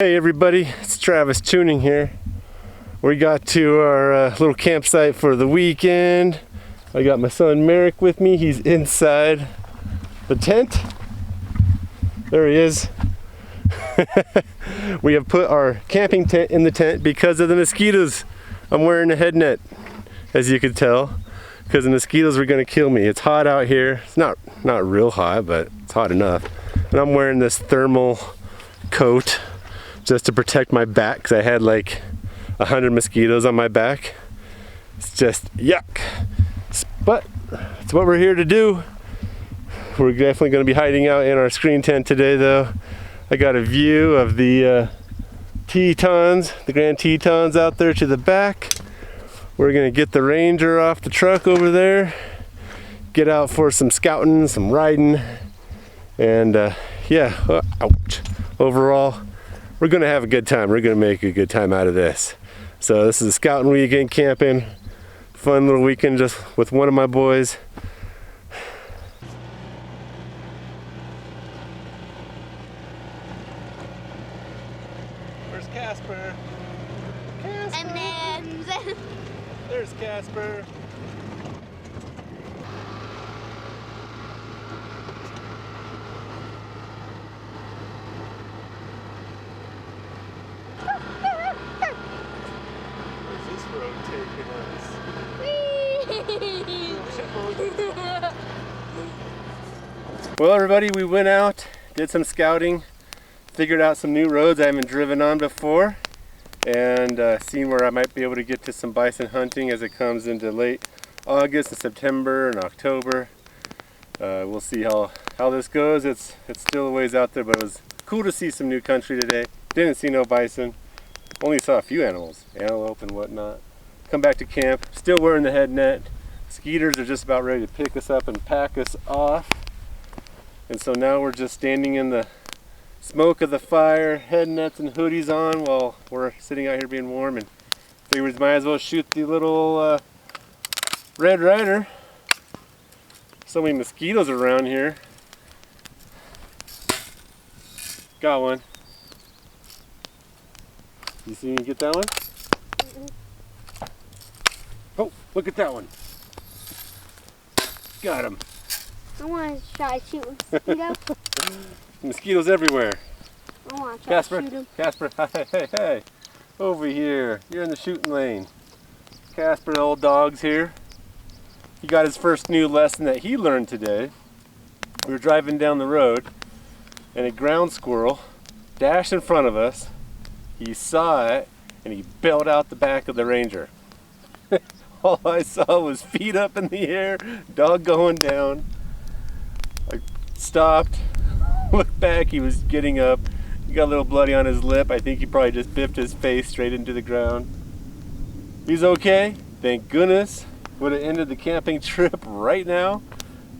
Hey everybody, it's Travis Tuning here. We got to our little campsite for the weekend. I got my son Merrick with me. He's inside the tent. There he is. We have put our camping tent in the tent because of the mosquitoes. I'm wearing a head net, as you can tell, because the mosquitoes were going to kill me. It's hot out here. It's not real hot, but it's hot enough. And I'm wearing this thermal coat just to protect my back, because I had like 100 mosquitoes on my back. It's just yuck. But it's what we're here to do. We're definitely going to be hiding out in our screen tent today though. I got a view of the Tetons, the Grand Tetons out there to the back. We're going to get the Ranger off the truck over there, get out for some scouting, some riding, and ouch. Overall, we're going to have a good time. We're going to make a good time out of this. So this is a scouting weekend, camping, fun little weekend just with one of my boys. Where's Casper? Casper. There's Casper. Well everybody, we went out, did some scouting, figured out some new roads I haven't driven on before, and seen where I might be able to get to some bison hunting as it comes into late August and September and October. We'll see how this goes. It's still a ways out there, but it was cool to see some new country today. Didn't see no bison, only saw a few animals, antelope and whatnot. Come back to camp, still wearing the head net. Skeeters are just about ready to pick us up and pack us off. And so now we're just standing in the smoke of the fire, head nets and hoodies on while we're sitting out here being warm, and figured we might as well shoot the little Red Ryder. So many mosquitoes around here. Got one. You see me get that one? Oh, look at that one. Got him. I want to try to shoot a mosquito. Mosquitoes everywhere. I want to try to shoot him. Casper, hey. Over here. You're in the shooting lane. Casper, the old dog's here. He got his first new lesson that he learned today. We were driving down the road, and a ground squirrel dashed in front of us. He saw it, and he bailed out the back of the Ranger. All I saw was feet up in the air, dog going down. I stopped, looked back, he was getting up. He got a little bloody on his lip. I think he probably just biffed his face straight into the ground. He's okay, thank goodness. Would have ended the camping trip right now.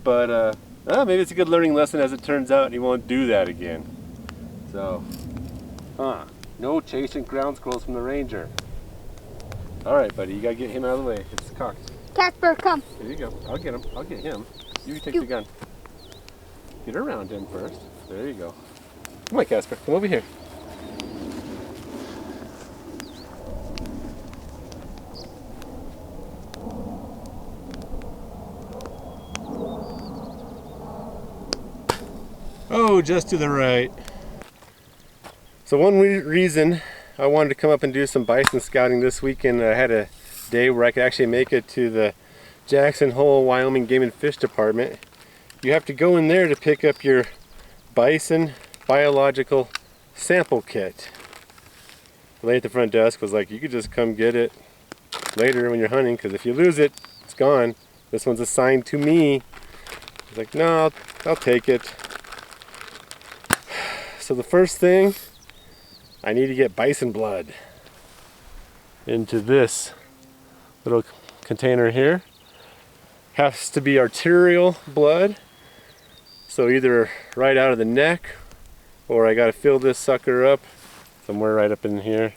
But maybe it's a good learning lesson as it turns out, and he won't do that again. So, no chasing ground squirrels from the Ranger. Alright buddy, you gotta get him out of the way. It's cocked. Casper, come. There you go. I'll get him. I'll get him. You take the gun. Get around him first. There you go. Come on, Casper. Come over here. Oh, just to the right. So one reason I wanted to come up and do some bison scouting this weekend, I had a day where I could actually make it to the Jackson Hole Wyoming Game and Fish Department. You have to go in there to pick up your bison biological sample kit. The lady at the front desk was like, you could just come get it later when you're hunting, because if you lose it, it's gone. This one's assigned to me. I was like, no, I'll take it. So the first thing, I need to get bison blood into this little container here. Has to be arterial blood, so either right out of the neck, or I got to fill this sucker up somewhere right up in here,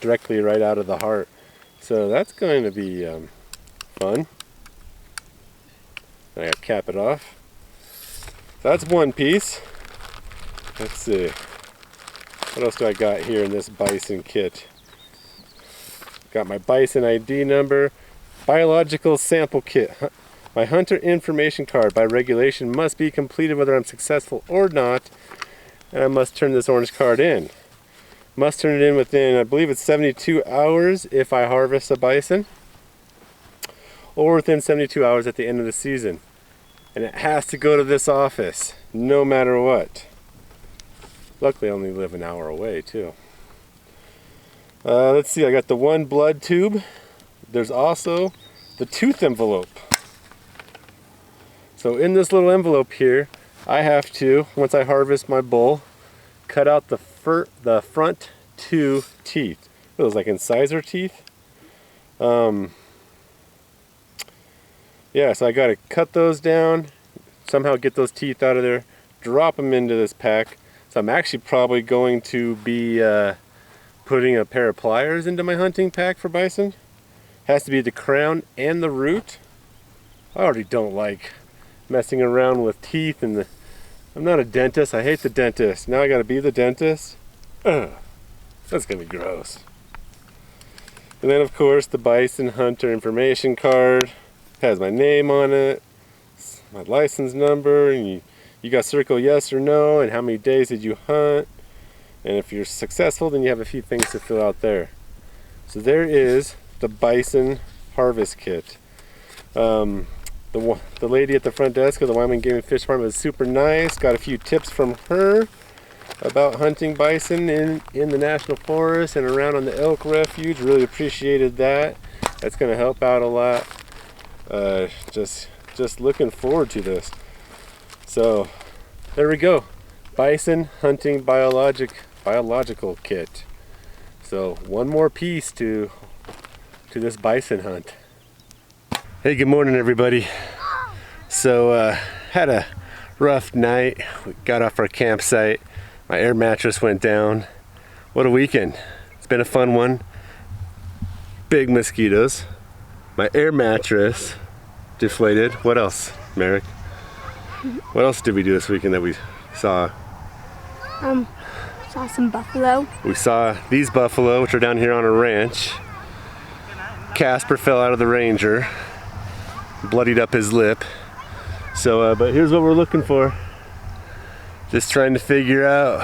directly right out of the heart. So that's going to be fun. I gotta cap it off. That's one piece. Let's see. What else do I got here in this bison kit? Got my bison ID number, biological sample kit. My hunter information card by regulation must be completed whether I'm successful or not, and I must turn this orange card in. Must turn it in within, I believe it's 72 hours if I harvest a bison, or within 72 hours at the end of the season. And it has to go to this office, no matter what. Luckily I only live an hour away too. Let's see, I got the 1 blood tube. There's also the tooth envelope. So in this little envelope here, I have to, once I harvest my bull, cut out the front 2 teeth. What are those, like incisor teeth? Yeah, so I gotta cut those down, somehow get those teeth out of there, drop them into this pack. So I'm actually probably going to be putting a pair of pliers into my hunting pack for bison. Has to be the crown and the root. I already don't like messing around with teeth, and I'm not a dentist. I hate the dentist. Now I gotta be the dentist. Ugh, that's gonna be gross. And then of course the bison hunter information card has my name on it, my license number, and you got to circle yes or no, and how many days did you hunt, and if you're successful then you have a few things to fill out there. So there is the bison harvest kit. The lady at the front desk of the Wyoming Game and Fish Department was super nice. Got a few tips from her about hunting bison in the national forest and around on the elk refuge. Really appreciated that. That's going to help out a lot. Just looking forward to this. So there we go, bison hunting biological kit. So one more piece to this bison hunt. Hey, good morning everybody. So had a rough night. We got off our campsite. My air mattress went down. What a weekend. It's been a fun one. Big mosquitoes. My air mattress deflated. What else, Merrick? What else did we do this weekend that we saw? Saw some buffalo. We saw these buffalo, which are down here on a ranch. Casper fell out of the Ranger, bloodied up his lip. So, but here's what we're looking for. Just trying to figure out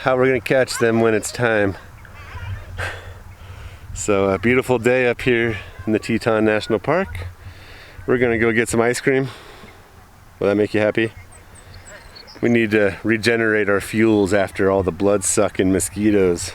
how we're gonna catch them when it's time. So, a beautiful day up here in the Teton National Park. We're gonna go get some ice cream. Will that make you happy? We need to regenerate our fuels after all the blood-sucking mosquitoes.